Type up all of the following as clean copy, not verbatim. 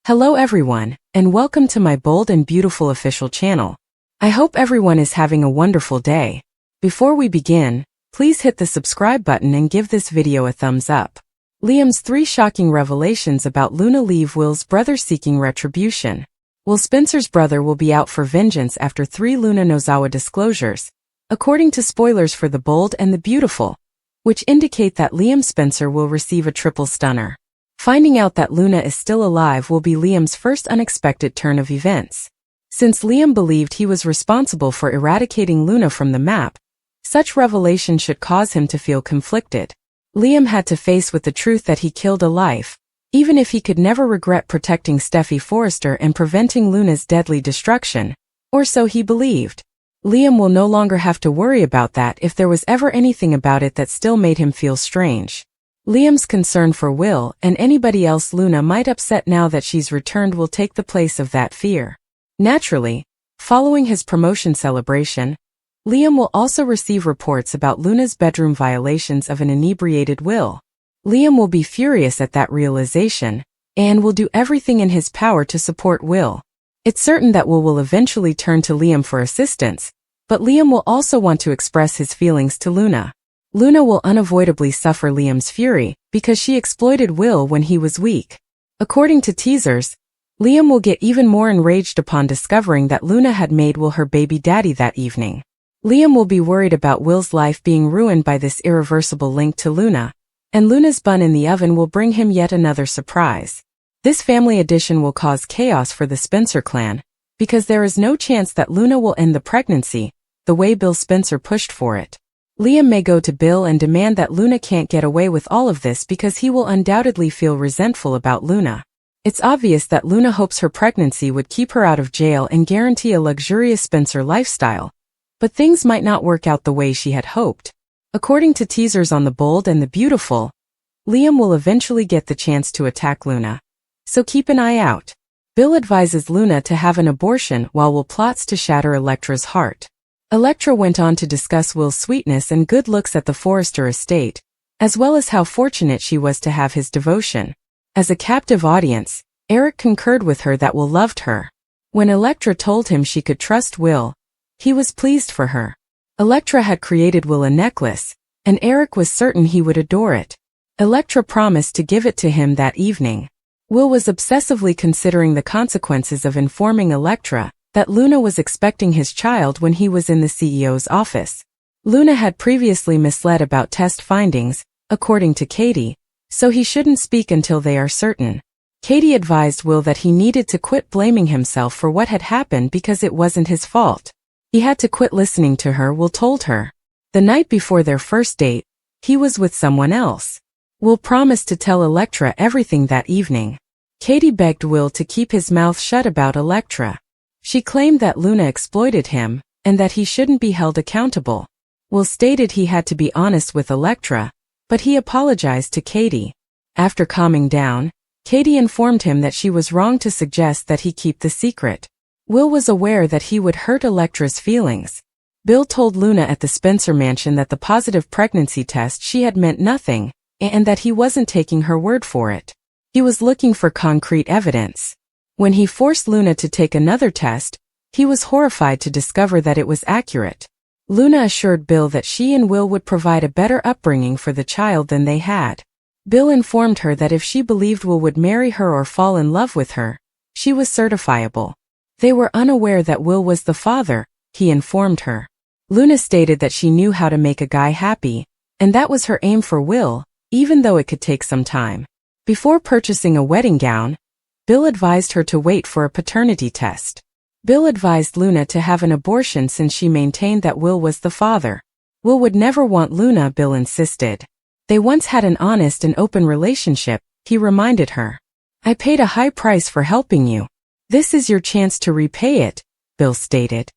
Hello everyone, and welcome to my bold and beautiful official channel. I hope everyone is having a wonderful day. Before we begin, please hit the subscribe button and give this video a thumbs up. Liam's 3 shocking revelations about Luna leave Will's brother seeking retribution. Will Spencer's brother will be out for vengeance after 3 Luna Nozawa disclosures, according to spoilers for The Bold and the Beautiful, which indicate that Liam Spencer will receive a triple stunner. Finding out that Luna is still alive will be Liam's first unexpected turn of events. Since Liam believed he was responsible for eradicating Luna from the map, such revelation should cause him to feel conflicted. Liam had to face with the truth that he killed a life, even if he could never regret protecting Steffi Forrester and preventing Luna's deadly destruction, or so he believed. Liam will no longer have to worry about that if there was ever anything about it that still made him feel strange. Liam's concern for Will and anybody else Luna might upset now that she's returned will take the place of that fear. Naturally, following his promotion celebration, Liam will also receive reports about Luna's bedroom violations of an inebriated Will. Liam will be furious at that realization, and will do everything in his power to support Will. It's certain that Will eventually turn to Liam for assistance, but Liam will also want to express his feelings to Luna. Luna will unavoidably suffer Liam's fury, because she exploited Will when he was weak. According to teasers, Liam will get even more enraged upon discovering that Luna had made Will her baby daddy that evening. Liam will be worried about Will's life being ruined by this irreversible link to Luna, and Luna's bun in the oven will bring him yet another surprise. This family addition will cause chaos for the Spencer clan, because there is no chance that Luna will end the pregnancy, the way Bill Spencer pushed for it. Liam may go to Bill and demand that Luna can't get away with all of this because he will undoubtedly feel resentful about Luna. It's obvious that Luna hopes her pregnancy would keep her out of jail and guarantee a luxurious Spencer lifestyle, but things might not work out the way she had hoped. According to teasers on The Bold and the Beautiful, Liam will eventually get the chance to attack Luna, so keep an eye out. Bill advises Luna to have an abortion while Will plots to shatter Elektra's heart. Elektra went on to discuss Will's sweetness and good looks at the Forrester estate, as well as how fortunate she was to have his devotion. As a captive audience, Eric concurred with her that Will loved her. When Elektra told him she could trust Will, he was pleased for her. Elektra had created Will a necklace, and Eric was certain he would adore it. Elektra promised to give it to him that evening. Will was obsessively considering the consequences of informing Elektra that Luna was expecting his child when he was in the CEO's office. Luna had previously misled about test findings, according to Katie, so he shouldn't speak until they are certain. Katie advised Will that he needed to quit blaming himself for what had happened because it wasn't his fault. He had to quit listening to her, Will told her. The night before their first date, he was with someone else. Will promised to tell Elektra everything that evening. Katie begged Will to keep his mouth shut about Elektra. She claimed that Luna exploited him, and that he shouldn't be held accountable. Will stated he had to be honest with Elektra, but he apologized to Katie. After calming down, Katie informed him that she was wrong to suggest that he keep the secret. Will was aware that he would hurt Elektra's feelings. Bill told Luna at the Spencer mansion that the positive pregnancy test she had meant nothing, and that he wasn't taking her word for it. He was looking for concrete evidence. When he forced Luna to take another test, he was horrified to discover that it was accurate. Luna assured Bill that she and Will would provide a better upbringing for the child than they had. Bill informed her that if she believed Will would marry her or fall in love with her, she was certifiable. They were unaware that Will was the father, he informed her. Luna stated that she knew how to make a guy happy, and that was her aim for Will, even though it could take some time. Before purchasing a wedding gown, Bill advised her to wait for a paternity test. Bill advised Luna to have an abortion since she maintained that Will was the father. Will would never want Luna, Bill insisted. They once had an honest and open relationship, he reminded her. I paid a high price for helping you. This is your chance to repay it, Bill stated.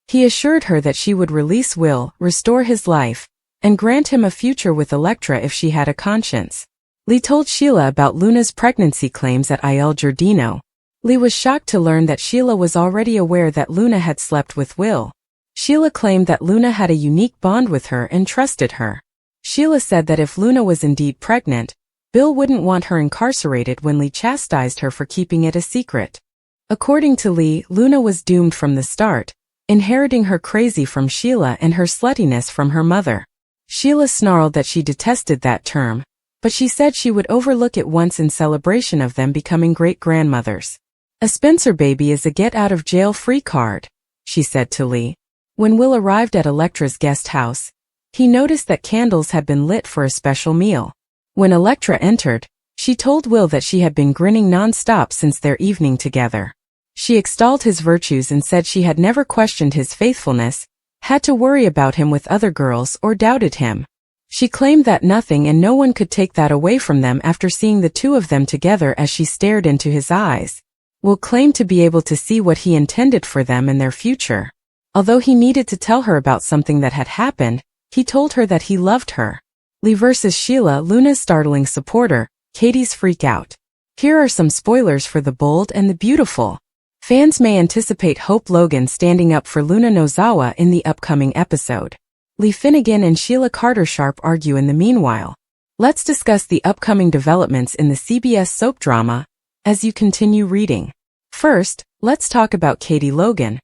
He assured her that she would release Will, restore his life, and grant him a future with Elektra if she had a conscience. Lee told Sheila about Luna's pregnancy claims at Il Giardino. Lee was shocked to learn that Sheila was already aware that Luna had slept with Will. Sheila claimed that Luna had a unique bond with her and trusted her. Sheila said that if Luna was indeed pregnant, Bill wouldn't want her incarcerated when Lee chastised her for keeping it a secret. According to Lee, Luna was doomed from the start, inheriting her crazy from Sheila and her sluttiness from her mother. Sheila snarled that she detested that term, but she said she would overlook it once in celebration of them becoming great-grandmothers. A Spencer baby is a get-out-of-jail-free card, she said to Lee. When Will arrived at Electra's guest house, he noticed that candles had been lit for a special meal. When Electra entered, she told Will that she had been grinning non-stop since their evening together. She extolled his virtues and said she had never questioned his faithfulness, had to worry about him with other girls, or doubted him. She claimed that nothing and no one could take that away from them after seeing the two of them together as she stared into his eyes. Will claimed to be able to see what he intended for them and their future. Although he needed to tell her about something that had happened, he told her that he loved her. Lee vs. Sheila, Luna's startling supporter, Katie's freak out. Here are some spoilers for The Bold and the Beautiful. Fans may anticipate Hope Logan standing up for Luna Nozawa in the upcoming episode. Lee Finnegan and Sheila Carter-Sharp argue in the meanwhile. Let's discuss the upcoming developments in the CBS soap drama as you continue reading. First, let's talk about Katie Logan,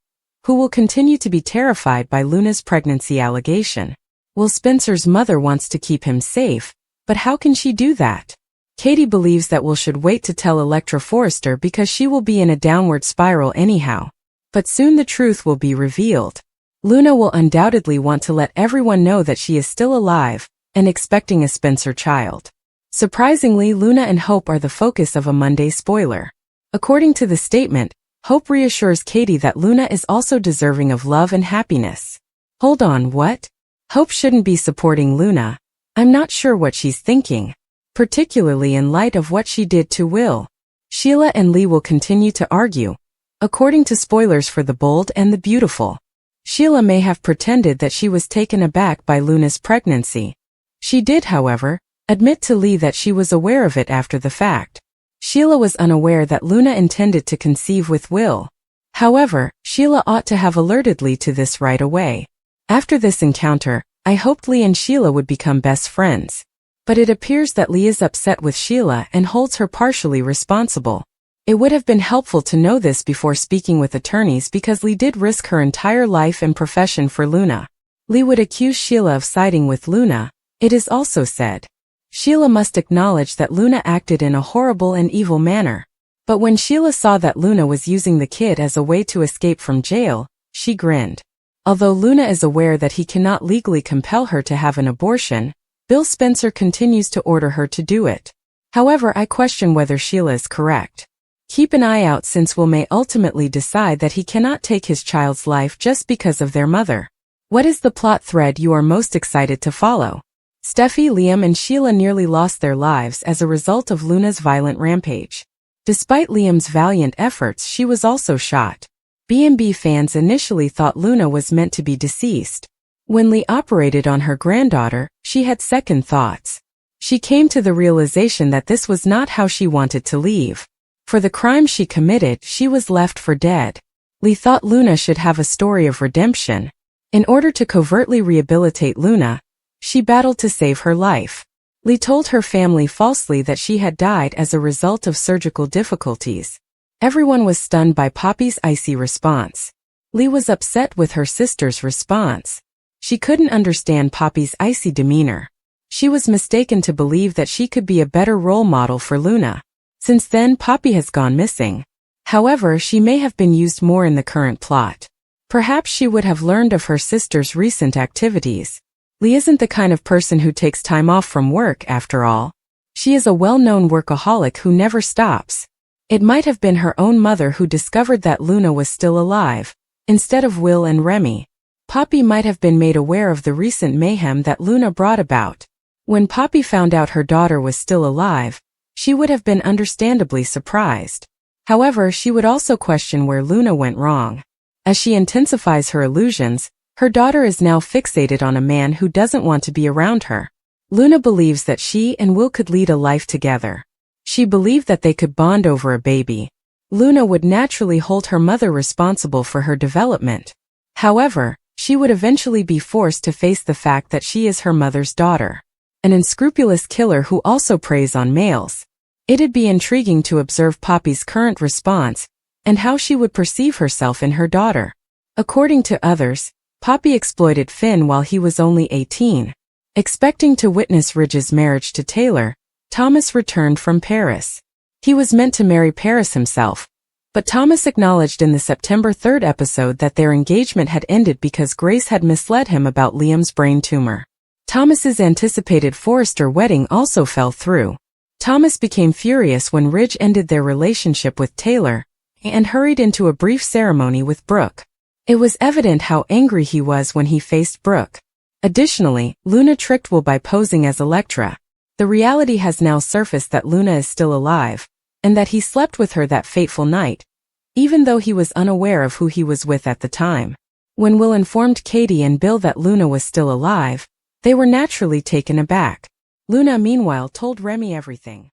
who will continue to be terrified by Luna's pregnancy allegation. Will Spencer's mother wants to keep him safe, but how can she do that? Katie believes that Will should wait to tell Electra Forrester because she will be in a downward spiral anyhow. But soon the truth will be revealed. Luna will undoubtedly want to let everyone know that she is still alive and expecting a Spencer child. Surprisingly, Luna and Hope are the focus of a Monday spoiler. According to the statement, Hope reassures Katie that Luna is also deserving of love and happiness. Hold on, what? Hope shouldn't be supporting Luna. I'm not sure what she's thinking, particularly in light of what she did to Will. Sheila and Lee will continue to argue. According to spoilers for The Bold and the Beautiful, Sheila may have pretended that she was taken aback by Luna's pregnancy. She did, however, admit to Lee that she was aware of it after the fact. Sheila was unaware that Luna intended to conceive with Will. However, Sheila ought to have alerted Lee to this right away. After this encounter, I hoped Lee and Sheila would become best friends. But it appears that Lee is upset with Sheila and holds her partially responsible. It would have been helpful to know this before speaking with attorneys because Lee did risk her entire life and profession for Luna. Lee would accuse Sheila of siding with Luna, it is also said. Sheila must acknowledge that Luna acted in a horrible and evil manner. But when Sheila saw that Luna was using the kid as a way to escape from jail, she grinned. Although Luna is aware that he cannot legally compel her to have an abortion, Bill Spencer continues to order her to do it. However, I question whether Sheila is correct. Keep an eye out since Will may ultimately decide that he cannot take his child's life just because of their mother. What is the plot thread you are most excited to follow? Steffi, Liam and Sheila nearly lost their lives as a result of Luna's violent rampage. Despite Liam's valiant efforts, she was also shot. B&B fans initially thought Luna was meant to be deceased. When Lee operated on her granddaughter, she had second thoughts. She came to the realization that this was not how she wanted to leave. For the crime she committed, she was left for dead. Lee thought Luna should have a story of redemption. In order to covertly rehabilitate Luna, she battled to save her life. Lee told her family falsely that she had died as a result of surgical difficulties. Everyone was stunned by Poppy's icy response. Lee was upset with her sister's response. She couldn't understand Poppy's icy demeanor. She was mistaken to believe that she could be a better role model for Luna. Since then, Poppy has gone missing. However, she may have been used more in the current plot. Perhaps she would have learned of her sister's recent activities. Lee isn't the kind of person who takes time off from work, after all. She is a well-known workaholic who never stops. It might have been her own mother who discovered that Luna was still alive, instead of Will and Remy. Poppy might have been made aware of the recent mayhem that Luna brought about. When Poppy found out her daughter was still alive, she would have been understandably surprised. However, she would also question where Luna went wrong. As she intensifies her illusions, her daughter is now fixated on a man who doesn't want to be around her. Luna believes that she and Will could lead a life together. She believed that they could bond over a baby. Luna would naturally hold her mother responsible for her development. However, she would eventually be forced to face the fact that she is her mother's daughter. an unscrupulous killer who also preys on males. It'd be intriguing to observe Poppy's current response and how she would perceive herself in her daughter. According to others, Poppy exploited Finn while he was only 18. Expecting to witness Ridge's marriage to Taylor, Thomas returned from Paris. He was meant to marry Paris himself, but Thomas acknowledged in the September 3rd episode that their engagement had ended because Grace had misled him about Liam's brain tumor. Thomas's anticipated Forrester wedding also fell through. Thomas became furious when Ridge ended their relationship with Taylor and hurried into a brief ceremony with Brooke. It was evident how angry he was when he faced Brooke. Additionally, Luna tricked Will by posing as Elektra. The reality has now surfaced that Luna is still alive, and that he slept with her that fateful night, even though he was unaware of who he was with at the time. When Will informed Katie and Bill that Luna was still alive, they were naturally taken aback. Luna meanwhile told Remy everything.